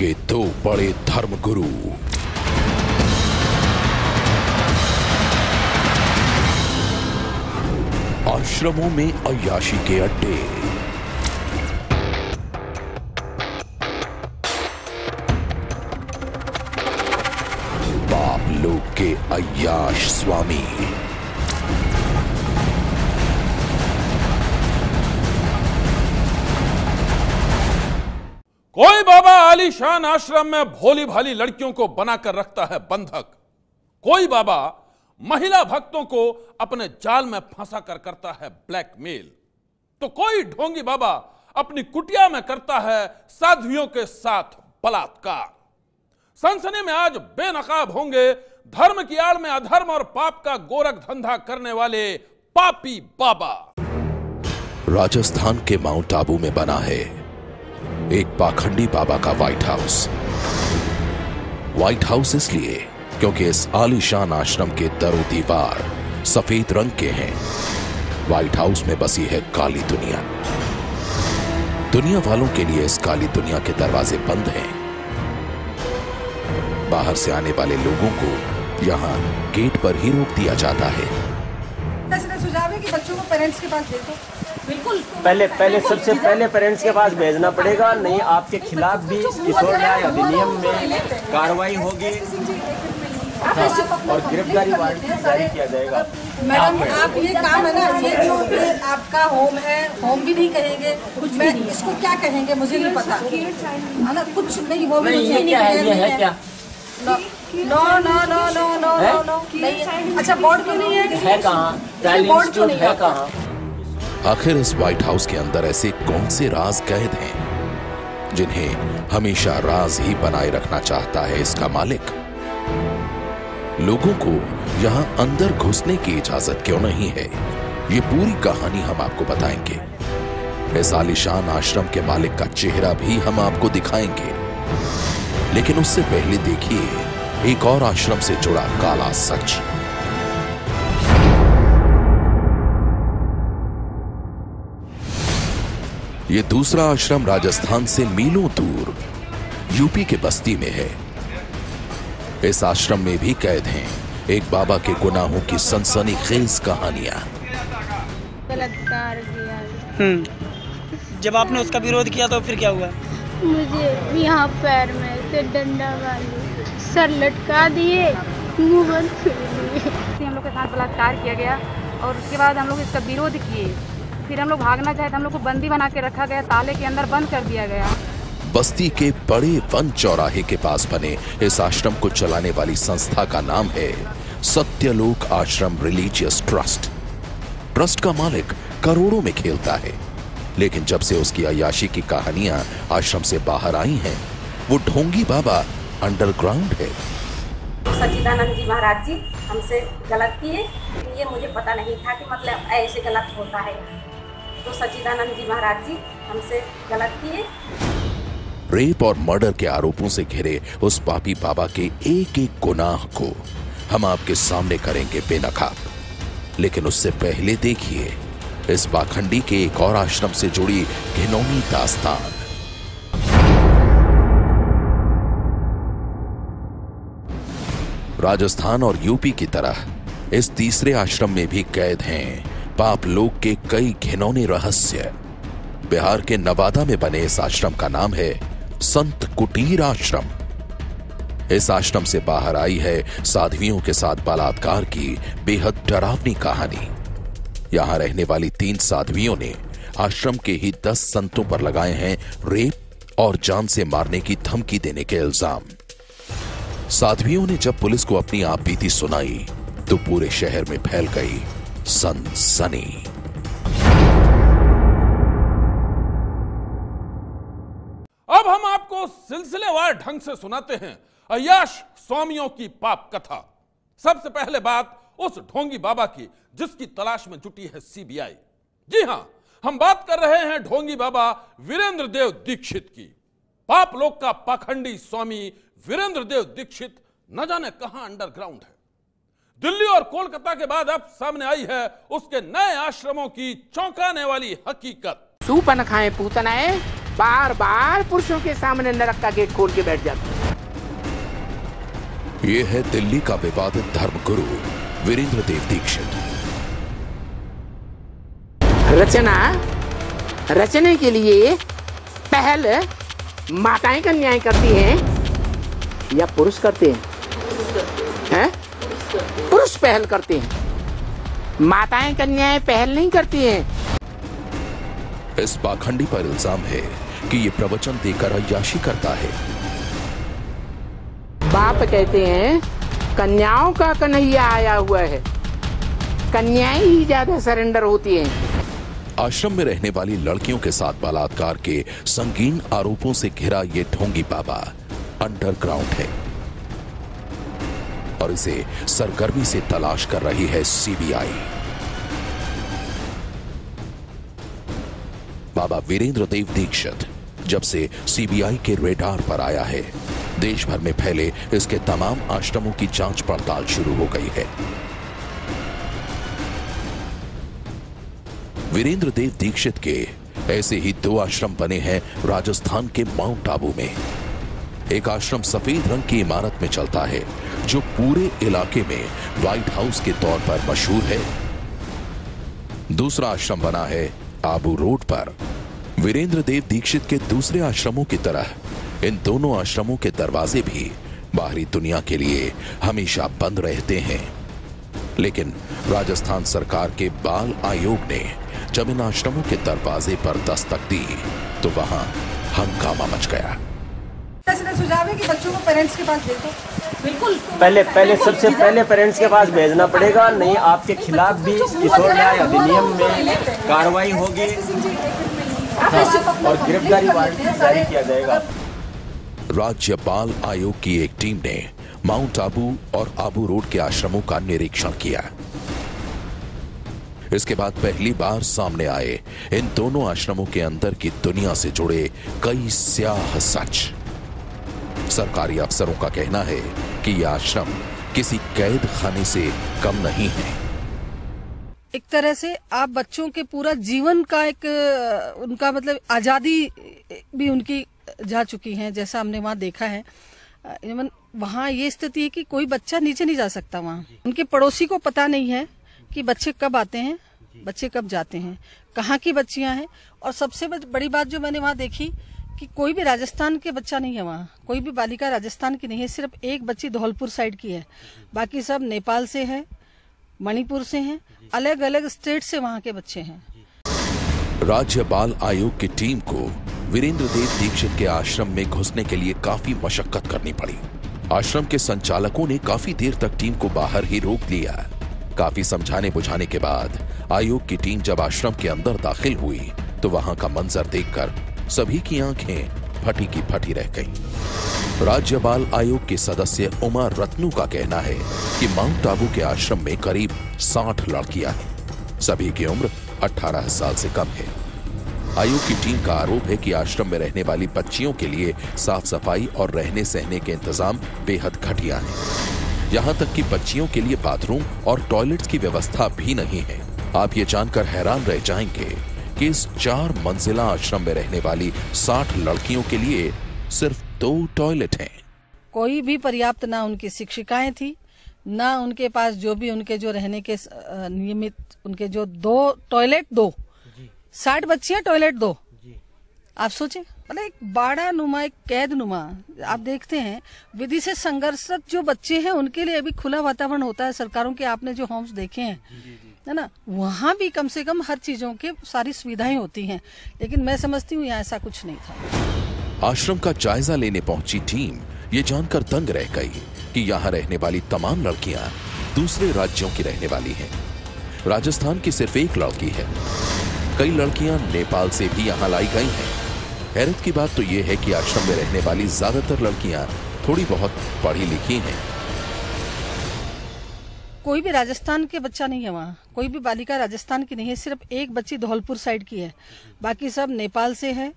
के दो बड़े धर्मगुरु। आश्रमों में अय्याशी के अड्डे। पाप लोक के अय्याश स्वामी। कोई बाबा आलीशान आश्रम में भोली भाली लड़कियों को बनाकर रखता है बंधक। कोई बाबा महिला भक्तों को अपने जाल में फंसा कर करता है ब्लैकमेल। तो कोई ढोंगी बाबा अपनी कुटिया में करता है साध्वियों के साथ बलात्कार। सनसनी में आज बेनकाब होंगे धर्म की आड़ में अधर्म और पाप का गोरख धंधा करने वाले पापी बाबा। राजस्थान के माउंट आबू में बना है एक पाखंडी बाबा का व्हाइट हाउस। व्हाइट हाउस इसलिए क्योंकि इस आलीशान आश्रम के दरो दीवार सफेद रंग के हैं। व्हाइट हाउस में बसी है काली दुनिया। दुनिया वालों के लिए इस काली दुनिया के दरवाजे बंद हैं। बाहर से आने वाले लोगों को यहां गेट पर ही रोक दिया जाता है। सुझाव है कि बच्चों को पेरेंट्स के पास भेजो। बिल्कुल पहले सबसे पहले पेरेंट्स के पास भेजना पड़ेगा, नहीं आपके खिलाफ भी किशोर न्याय अधिनियम में कार्रवाई होगी और गिरफ्तारी वारंट जारी किया जाएगा। मैडम आप ये काम है ना, ये जो आपका होम है, होम भी नहीं कहेंगे, कुछ मैं इसको क्या कहेंगे मुझे नहीं पता है ना, कुछ नहीं वो भी ये क्या है, ये है क्या? No no no no no no नहीं। अच्छा बोर्ड क्यों नहीं है कहाँ? बोर्ड क्यों नहीं है कहाँ? आखिर इस व्हाइट हाउस के अंदर ऐसे कौन से राज कैद हैं जिन्हें हमेशा राज ही बनाए रखना चाहता है इसका मालिक? लोगों को यहां अंदर घुसने की इजाजत क्यों नहीं है, ये पूरी कहानी हम आपको बताएंगे। इस आलीशान आश्रम के मालिक का चेहरा भी हम आपको दिखाएंगे, लेकिन उससे पहले देखिए एक और आश्रम से जुड़ा काला सच। ये दूसरा आश्रम राजस्थान से मीलों दूर यूपी के बस्ती में है। इस आश्रम में भी कैद हैं एक बाबा के गुनाहों की सनसनीखेज कहानियां। बलात्कार किया। जब आपने उसका विरोध किया तो फिर क्या हुआ? मुझे यहाँ पैर में से डंडा मारी, सर लटका दिए, मुंह बंद कर दिए। हम लोग के साथ बलात्कार किया गया और उसके बाद हम लोग इसका विरोध किए। फिर हम लोग भागना चाहे तो हम लोग को बंदी बना के रखा गया, ताले के अंदर बंद कर दिया गया। बस्ती के बड़े वन चौराहे के पास बने इस आश्रम को चलाने वाली संस्था का नाम है सत्यलोक आश्रम रिलीजियस ट्रस्ट। ट्रस्ट का मालिक करोड़ों में खेलता है, लेकिन जब से उसकी अय्याशी की कहानियां आश्रम से बाहर आई हैं, वो ढोंगी बाबा अंडरग्राउंड है। सच्चिदानंद जी महाराज जी हमसे गलत किए, ये मुझे पता नहीं था कि मतलब ऐसे गलत होता है। तो सच्चिदानंद जी महाराज जी हमसे गलत किए। रेप और मर्डर के आरोपों से घिरे उस पापी बाबा के एक एक गुनाह को हम आपके सामने करेंगे बेनकाब, लेकिन उससे पहले देखिए इस पाखंडी के एक और आश्रम से जुड़ी घिनौनी दास्तान। राजस्थान और यूपी की तरह इस तीसरे आश्रम में भी कैद हैं पाप लोक के कई घिनौने रहस्य। बिहार के नवादा में बने इस आश्रम का नाम है संत कुटीर आश्रम। इस आश्रम से बाहर आई है साध्वियों के साथ बलात्कार की बेहद डरावनी कहानी। यहां रहने वाली 3 साध्वियों ने आश्रम के ही 10 संतों पर लगाए हैं रेप और जान से मारने की धमकी देने के इल्जाम। साध्वियों ने जब पुलिस को अपनी आपबीती सुनाई तो पूरे शहर में फैल गई सनसनी। अब हम आपको सिलसिलेवार ढंग से सुनाते हैं अय्याश स्वामियों की पाप कथा। सबसे पहले बात उस ढोंगी बाबा की जिसकी तलाश में जुटी है सीबीआई। जी हां, हम बात कर रहे हैं ढोंगी बाबा वीरेंद्र देव दीक्षित की। पाप लोक का पाखंडी स्वामी वीरेंद्र देव दीक्षित न जाने कहां अंडरग्राउंड है। दिल्ली और कोलकाता के बाद अब सामने आई है उसके नए आश्रमों की चौंकाने वाली हकीकत। सूपन खाए पूतनाए बार बार पुरुषों के सामने नरक का गेट खोल के बैठ जाते हैं। ये है दिल्ली का विवादित धर्मगुरु वीरेंद्र देव दीक्षित। रचने के लिए पहल माताएं का न्याय करती हैं या पुरुष करते हैं? पुरुष पहल करते हैं, माताएं कन्याएं पहल नहीं करती हैं। इस पाखंडी पर इल्जाम है कि ये प्रवचन देकर अय्याशी करता है। बाप कहते हैं कन्याओं का कन्हैया आया हुआ है, कन्याएं ही ज्यादा सरेंडर होती हैं। आश्रम में रहने वाली लड़कियों के साथ बलात्कार के संगीन आरोपों से घिरा ये ढोंगी बाबा अंडरग्राउंड है और इसे सरगर्मी से तलाश कर रही है सीबीआई। बाबा वीरेंद्र देव दीक्षित जब से सीबीआई के रेडार पर आया है, देश भर में फैले इसके तमाम आश्रमों की जांच पड़ताल शुरू हो गई है। वीरेंद्र देव दीक्षित के ऐसे ही 2 आश्रम बने हैं राजस्थान के माउंट आबू में। एक आश्रम सफेद रंग की इमारत में चलता है जो पूरे इलाके में व्हाइट हाउस के तौर पर मशहूर है। दूसरा आश्रम बना है आबू रोड पर। वीरेंद्र देव दीक्षित के दूसरे आश्रमों की तरह इन दोनों आश्रमों के दरवाजे भी बाहरी दुनिया के लिए हमेशा बंद रहते हैं, लेकिन राजस्थान सरकार के बाल आयोग ने जब इन आश्रमों के दरवाजे पर दस्तक दी तो वहां हंगामा मच गया। सुझाव है कि बच्चों को पेरेंट्स के पास भेजो। बिल्कुल पहले सबसे पहले पेरेंट्स के पास भेजना पड़ेगा, नहीं आपके खिलाफ भी किशोर न्याय अधिनियम में कार्रवाई होगी और गिरफ्तारी वारंट जारी किया जाएगा। राज्य बाल आयोग की एक टीम ने माउंट आबू और आबू रोड के आश्रमों का निरीक्षण किया। इसके बाद पहली बार सामने आए इन दोनों आश्रमों के अंदर की दुनिया से जुड़े कई स्याह सच। सरकारी अफसरों का कहना है कि यह आश्रम किसी कैद खाने से कम नहीं है। एक तरह से आप बच्चों के पूरा जीवन का एक उनका मतलब आजादी भी उनकी जा चुकी है, जैसा हमने वहाँ देखा है। वहाँ ये स्थिति है कि कोई बच्चा नीचे नहीं जा सकता। वहाँ उनके पड़ोसी को पता नहीं है कि बच्चे कब आते हैं, बच्चे कब जाते हैं, कहाँ की बच्चियां हैं। और सबसे बड़ी बात जो मैंने वहाँ देखी कि कोई भी राजस्थान के बच्चा नहीं है वहाँ, कोई भी बालिका राजस्थान की नहीं है। सिर्फ एक बच्ची धौलपुर साइड की है, बाकी सब नेपाल से है, मणिपुर से हैं, अलग अलग स्टेट से वहाँ के बच्चे हैं। राज्य बाल आयोग की टीम को वीरेंद्र देव दीक्षित के आश्रम में घुसने के लिए काफी मशक्कत करनी पड़ी। आश्रम के संचालकों ने काफी देर तक टीम को बाहर ही रोक लिया। काफी समझाने बुझाने के बाद आयोग की टीम जब आश्रम के अंदर दाखिल हुई तो वहां का मंजर देखकर सभी की आंखें फटी की फटी रह गईं। राज्य बाल आयोग के सदस्य उमा रत्नू का कहना है कि माउंट आबू के आश्रम में करीब 60 लड़कियां हैं। सभी की उम्र 18 साल से कम है। आयोग की टीम का आरोप है कि आश्रम में रहने वाली बच्चियों के लिए साफ सफाई और रहने सहने के इंतजाम बेहद घटिया हैं। यहाँ तक कि बच्चियों के लिए बाथरूम और टॉयलेट्स की व्यवस्था भी नहीं है। आप ये जानकर हैरान रह जाएंगे कि इस 4 मंजिला आश्रम में रहने वाली 60 लड़कियों के लिए सिर्फ 2 टॉयलेट हैं। कोई भी पर्याप्त ना उनकी शिक्षिकाएं थी, ना उनके पास जो भी उनके जो रहने के नियमित उनके जो 2 टॉयलेट 2 60 बच्चियां टॉयलेट 2। आप सोचे, मतलब एक बाड़ा नुमा, एक कैद नुमा। आप देखते हैं विधि से संघर्षरत जो बच्चे हैं उनके लिए अभी खुला वातावरण होता है। सरकारों के आपने जो होम्स देखे हैं, है ना, वहाँ भी कम से कम हर चीजों के सारी सुविधाएं होती हैं, लेकिन मैं समझती हूँ यहाँ ऐसा कुछ नहीं था। आश्रम का जायजा लेने पहुंची टीम ये जानकर दंग रह गई कि यहाँ रहने वाली तमाम लड़कियां दूसरे राज्यों की रहने वाली हैं। राजस्थान की सिर्फ एक लड़की है। कई लड़कियां नेपाल से भी यहाँ लाई गई हैं। हैरत की बात तो यह है कि आश्रम में रहने वाली ज्यादातर लड़कियां थोड़ी बहुत पढ़ी लिखी हैं। कोई भी राजस्थान के बच्चा नहीं है वहाँ, कोई भी बालिका राजस्थान की नहीं है। सिर्फ एक बच्ची धौलपुर साइड की है, बाकी सब नेपाल से है,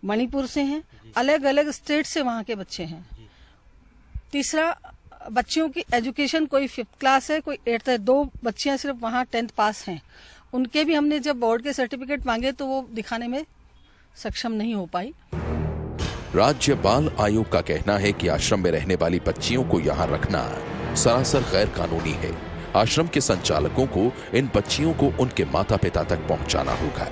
मणिपुर से हैं, अलग अलग स्टेट से वहाँ के बच्चे हैं। तीसरा, बच्चियों की एजुकेशन कोई 5th क्लास है, कोई 8th है। 2 बच्चियां सिर्फ वहाँ 10th पास हैं। उनके भी हमने जब बोर्ड के सर्टिफिकेट मांगे तो वो दिखाने में सक्षम नहीं हो पाई। राज्य बाल आयोग का कहना है कि आश्रम में रहने वाली बच्चियों को यहां रखना सरासर गैर कानूनी है। आश्रम के संचालकों को इन बच्चियों को उनके माता पिता तक पहुंचाना होगा।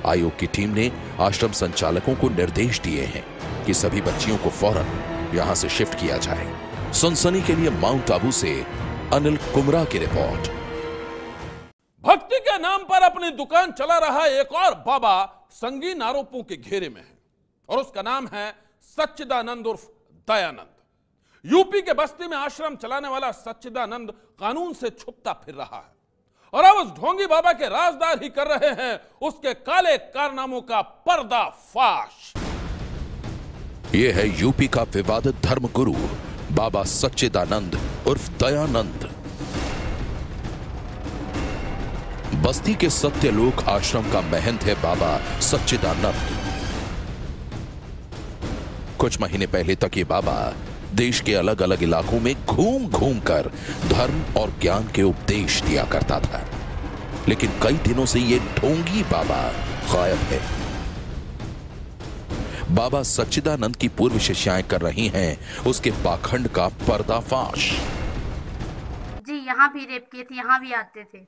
आयोग की टीम ने आश्रम संचालकों को निर्देश दिए हैं कि सभी बच्चियों को फौरन यहां से शिफ्ट किया जाए। सनसनी के लिए माउंट आबू से अनिल कुमरा की रिपोर्ट। भक्ति के नाम पर अपनी दुकान चला रहा एक और बाबा संगीन आरोपों के घेरे में है और उसका नाम है सच्चिदानंद उर्फ दयानंद। यूपी के बस्ती में आश्रम चलाने वाला सच्चिदानंद कानून से छुपता फिर रहा है और अब उस ढोंगी बाबा के राजदार ही कर रहे हैं उसके काले कारनामों का पर्दाफाश। यह है यूपी का विवादित धर्म गुरु बाबा सच्चिदानंद उर्फ दयानंद। बस्ती के सत्यलोक आश्रम का महंत है बाबा सच्चिदानंद। कुछ महीने पहले तक ये बाबा देश के अलग अलग इलाकों में घूम घूम कर धर्म और ज्ञान के उपदेश दिया करता था, लेकिन कई दिनों से ये ढोंगी बाबा गायब है। बाबा सच्चिदानंद की पूर्व शिष्याएं कर रही हैं उसके पाखंड का पर्दाफाश। जी यहाँ भी रेप किए थे, यहाँ भी आते थे।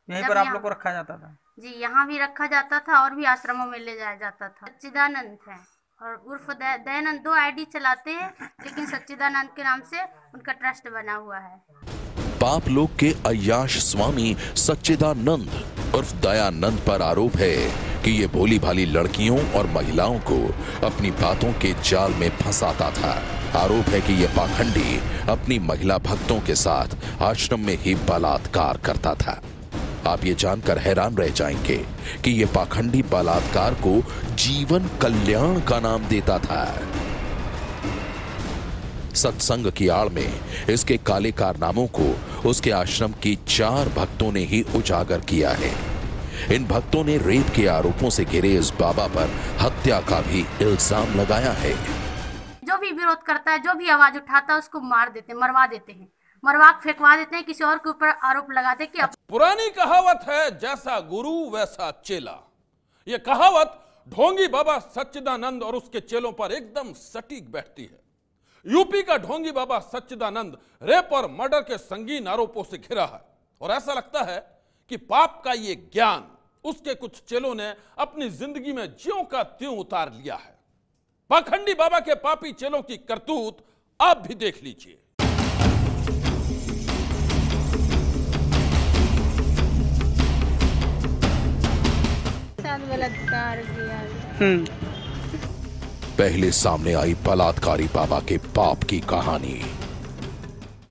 यहीं पर आप लोग को रखा जाता था? जी यहाँ भी रखा जाता था और भी आश्रमों में ले जाया जाता था। सच्चिदानंद है और उर्फ दयानंद, 2 आईडी चलाते हैं, लेकिन सच्चिदानंद के नाम से उनका ट्रस्ट बना हुआ है। पाप लोक के अय्याश स्वामी सच्चिदानंद उर्फ दयानंद पर आरोप है कि ये भोली भाली लड़कियों और महिलाओं को अपनी बातों के जाल में फंसाता था। आरोप है कि ये पाखंडी अपनी महिला भक्तों के साथ आश्रम में ही बलात्कार करता था। आप ये जानकर हैरान रह जाएंगे कि ये पाखंडी बलात्कार को जीवन कल्याण का नाम देता था। सत्संग की आड़ में इसके काले कारनामों को उसके आश्रम की 4 भक्तों ने ही उजागर किया है। इन भक्तों ने रेप के आरोपों से घिरे इस बाबा पर हत्या का भी इल्जाम लगाया है। जो भी विरोध करता है, जो भी आवाज उठाता है, उसको मार देते, मरवा देते हैं, मरवा फेंकवा देते हैं, किसी और के ऊपर आरोप लगाते कि पुरानी कहावत है, जैसा गुरु वैसा चेला। यह कहावत ढोंगी बाबा सच्चिदानंद और उसके चेलों पर एकदम सटीक बैठती है। यूपी का ढोंगी बाबा सच्चिदानंद रेप और मर्डर के संगीन आरोपों से घिरा है और ऐसा लगता है कि पाप का ये ज्ञान उसके कुछ चेलों ने अपनी जिंदगी में ज्यों का त्यों उतार लिया है। पाखंडी बाबा के पापी चेलों की करतूत आप भी देख लीजिए। बलात्कार किया। पहले सामने आई बलात्कारी बाबा के पाप की कहानी।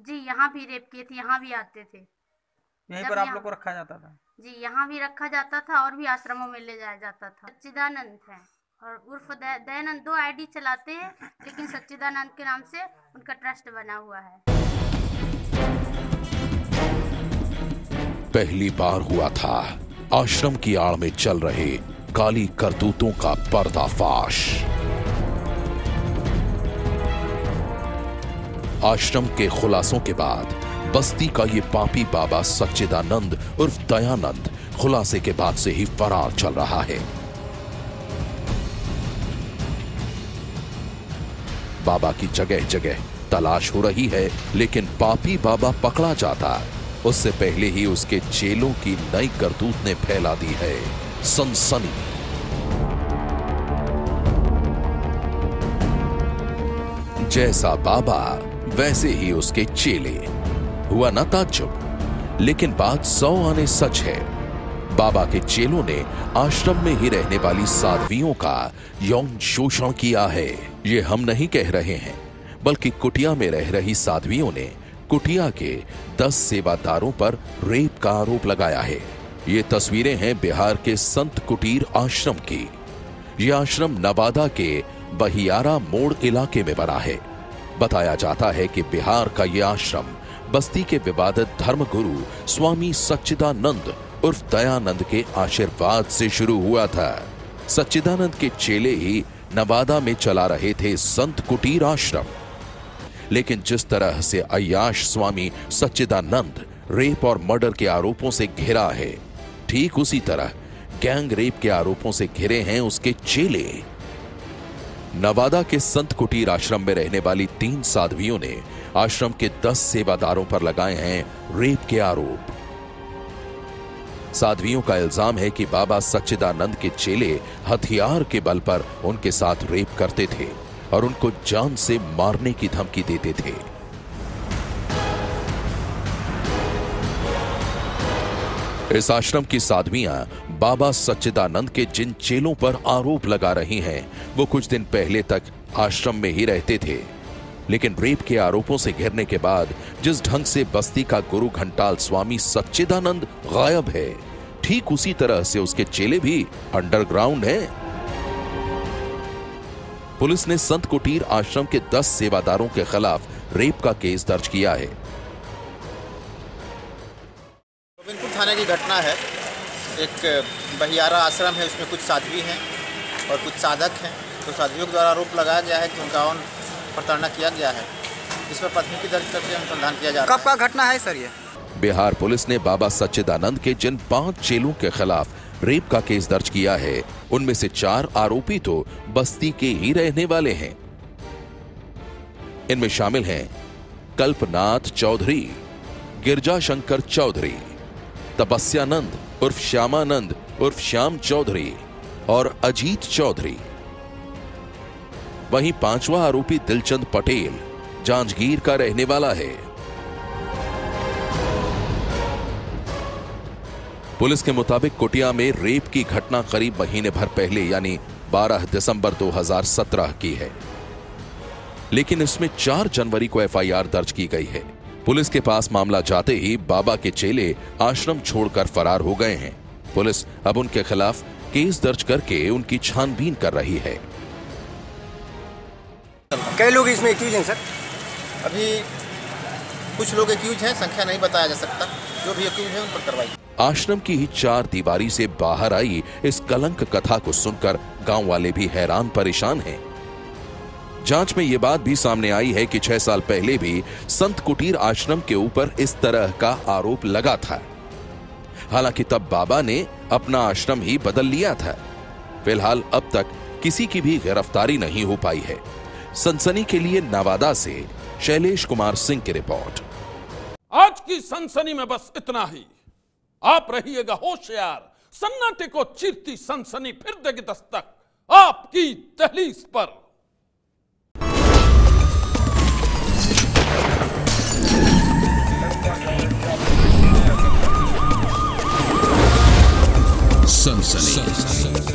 जी यहाँ भी रेप किए थे, यहाँ भी आते थे। यहीं पर आप लोग को रखा जाता था? जी यहाँ भी रखा जाता था और भी आश्रमों में ले जाया जाता था। सच्चिदानंद है और उर्फ दयानंद, 2 आईडी चलाते हैं, लेकिन सच्चिदानंद के नाम से उनका ट्रस्ट बना हुआ है। पहली बार हुआ था आश्रम की आड़ में चल रहे काली करतूतों का पर्दाफाश। आश्रम के खुलासों के बाद बस्ती का ये पापी बाबा सच्चिदानंद उर्फ दयानंद खुलासे के बाद से ही फरार चल रहा है। बाबा की जगह जगह तलाश हो रही है, लेकिन पापी बाबा पकड़ा जाता उससे पहले ही उसके चेलों की नई करतूत ने फैला दी है सनसनी। जैसा बाबा वैसे ही उसके चेले। हुआ ना ताज्जुब, लेकिन बात 100 आने सच है। बाबा के चेलों ने आश्रम में ही रहने वाली साध्वियों का यौन शोषण किया है। ये हम नहीं कह रहे हैं, बल्कि कुटिया में रह रही साध्वियों ने कुटिया के 10 सेवादारों पर रेप का आरोप लगाया है। ये तस्वीरें हैं बिहार के संत कुटीर आश्रम की। यह आश्रम नवादा के बहियारा मोड़ इलाके में बना है। बताया जाता है कि बिहार का यह आश्रम बस्ती के विवादित धर्मगुरु स्वामी सच्चिदानंद उर्फ दयानंद के आशीर्वाद से शुरू हुआ था। सच्चिदानंद के चेले ही नवादा में चला रहे थे संत कुटीर आश्रम, लेकिन जिस तरह से अय्याश स्वामी सच्चिदानंद रेप और मर्डर के आरोपों से घिरा है, ठीक उसी तरह गैंग रेप के आरोपों से घिरे हैं उसके चेले। नवादा के संत कुटीर आश्रम में रहने वाली 3 साध्वियों ने आश्रम के 10 सेवादारों पर लगाए हैं रेप के आरोप। साध्वियों का इल्जाम है कि बाबा सच्चिदानंद के चेले हथियार के बल पर उनके साथ रेप करते थे और उनको जान से मारने की धमकी देते थे। इस आश्रम की साध्वियां बाबा सच्चिदानंद के जिन चेलों पर आरोप लगा रही हैं, वो कुछ दिन पहले तक आश्रम में ही रहते थे, लेकिन रेप के आरोपों से घिरने के बाद जिस ढंग से बस्ती का गुरु घंटाल स्वामी सच्चिदानंद गायब है, ठीक उसी तरह से उसके चेले भी अंडरग्राउंड हैं। पुलिस ने संत कुटीर आश्रम के 10 सेवादारों के खिलाफ रेप का केस दर्ज किया है। गोविंदपुर थाने की घटना है। एक बहियारा आश्रम है, उसमें कुछ साध्वी हैं और कुछ साधक हैं। तो साध्वियों द्वारा आरोप लगाया गया है कि उनका यौन प्रताड़ना किया गया है, जिस पर प्राथमिकी दर्ज करके अनुसंधान किया जा रहा है। कब का घटना है सर ये? बिहार पुलिस ने बाबा सच्चिदानंद के जिन 5 चेलों के खिलाफ रेप का केस दर्ज किया है, उनमें से 4 आरोपी तो बस्ती के ही रहने वाले हैं। इनमें शामिल हैं कल्पनाथ चौधरी, गिरजा शंकर चौधरी, तपस्यानंद उर्फ श्यामानंद उर्फ श्याम चौधरी और अजीत चौधरी। वहीं 5वां आरोपी दिलचंद पटेल जांजगीर का रहने वाला है। पुलिस के मुताबिक कुटिया में रेप की घटना करीब महीने भर पहले यानी 12 दिसंबर 2017 की है, लेकिन इसमें 4 जनवरी को एफआईआर दर्ज की गई है। पुलिस के पास मामला जाते ही बाबा के चेले आश्रम छोड़कर फरार हो गए हैं। पुलिस अब उनके खिलाफ केस दर्ज करके उनकी छानबीन कर रही है। कई लोग इसमें एक्यूज हैं सर? अभी कुछ लोग एक्यूज हैं, संख्या नहीं बताया जा सकता। जो भी एक्यूज हैं उन पर कार्रवाई। आश्रम की ही 4 दीवारी से बाहर आई इस कलंक कथा को सुनकर गांव वाले भी हैरान परेशान हैं। जांच में यह बात भी सामने आई है कि 6 साल पहले भी संत कुटीर आश्रम के ऊपर इस तरह का आरोप लगा था। हालांकि तब बाबा ने अपना आश्रम ही बदल लिया था। फिलहाल अब तक किसी की भी गिरफ्तारी नहीं हो पाई है। सनसनी के लिए नवादा से शैलेश कुमार सिंह की रिपोर्ट। आज की सनसनी में बस इतना ही। आप रहिएगा होशियार। सन्नाटे को चीरती सनसनी फिर देगी दस्तक आपकी दहलीज पर। सनसनी।